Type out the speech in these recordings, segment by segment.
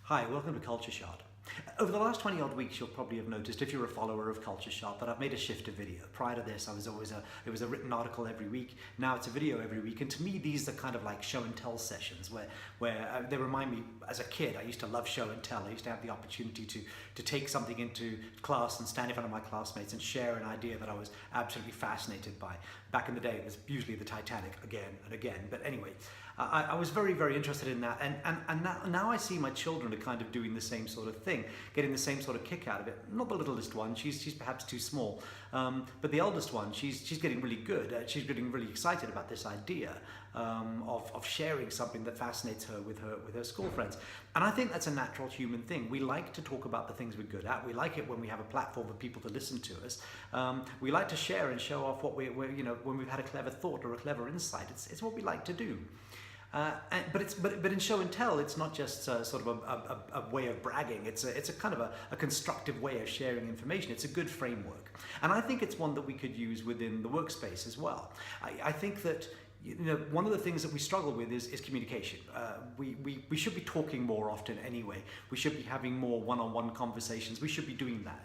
Hi, welcome to Culture Shot. Over the last 20 odd weeks, you'll probably have noticed, if you're a follower of Culture Shot, that I've made a shift to video. Prior to this, it was a written article every week. Now it's a video every week. And to me, these are kind of like show and tell sessions where they remind me, as a kid, I used to love show and tell. I used to have the opportunity to take something into class and stand in front of my classmates and share an idea that I was absolutely fascinated by. Back in the day, it was usually the Titanic again and again. But anyway, I was very, very interested in that. And now I see my children are kind of doing the same sort of thing, getting the same sort of kick out of it. Not the littlest one, she's perhaps too small. But the eldest one, she's getting really good. She's getting really excited about this idea of sharing something that fascinates her with her school friends. And I think that's a natural human thing. We like to talk about the things we're good at. We like it when we have a platform for people to listen to us. We like to share and show off what when we've had a clever thought or a clever insight. It's what we like to do. But in show and tell, it's not just sort of a way of bragging. It's a kind of a constructive way of sharing information. It's a good framework, and I think it's one that we could use within the workspace as well. I think that one of the things that we struggle with is communication. We should be talking more often anyway. We should be having more one-on-one conversations. We should be doing that.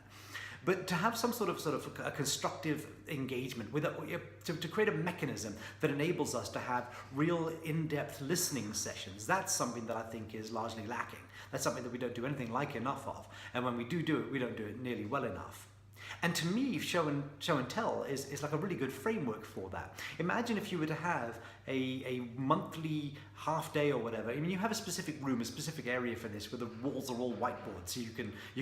But to have some sort of a constructive engagement to create a mechanism that enables us to have real in-depth listening sessions, that's something that I think is largely lacking. That's something that we don't do anything like enough of. And when we do it, we don't do it nearly well enough. And to me, show and tell is like a really good framework for that. Imagine if you were to have a monthly half day or whatever. I mean, you have a specific room, a specific area for this, where the walls are all whiteboards, so you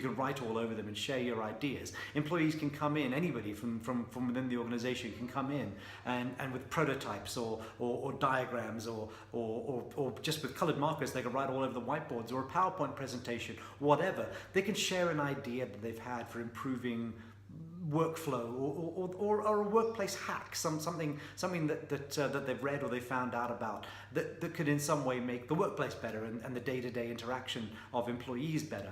can write all over them and share your ideas. Employees can come in, anybody from within the organization can come in and with prototypes or diagrams or just with colored markers, they can write all over the whiteboards, or a PowerPoint presentation, whatever. They can share an idea that they've had for improving workflow or a workplace hack, something that they've read or they found out about that could in some way make the workplace better and the day-to-day interaction of employees better.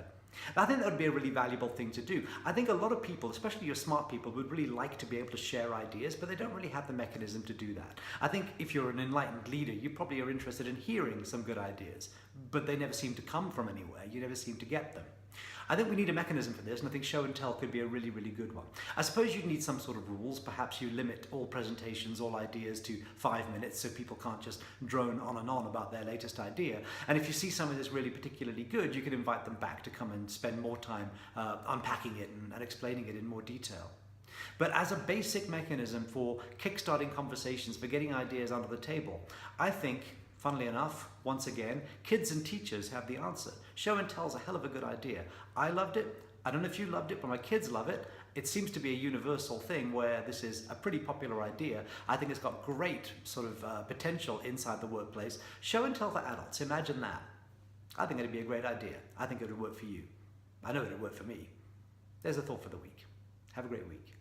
I think that would be a really valuable thing to do. I think a lot of people, especially your smart people, would really like to be able to share ideas, but they don't really have the mechanism to do that. I think if you're an enlightened leader, you probably are interested in hearing some good ideas, but they never seem to come from anywhere. You never seem to get them. I think we need a mechanism for this, and I think show and tell could be a really, really good one. I suppose you'd need some sort of rules. Perhaps you limit all presentations, all ideas to 5 minutes, so people can't just drone on and on about their latest idea. And if you see something that's really particularly good, you can invite them back to come and spend more time unpacking it and explaining it in more detail. But as a basic mechanism for kickstarting conversations, for getting ideas under the table, I think, funnily enough, once again, kids and teachers have the answer. Show and tell is a hell of a good idea. I loved it. I don't know if you loved it, but my kids love it. It seems to be a universal thing where this is a pretty popular idea. I think it's got great sort of potential inside the workplace. Show and tell for adults, imagine that. I think it'd be a great idea. I think it would work for you. I know it would work for me. There's a thought for the week. Have a great week.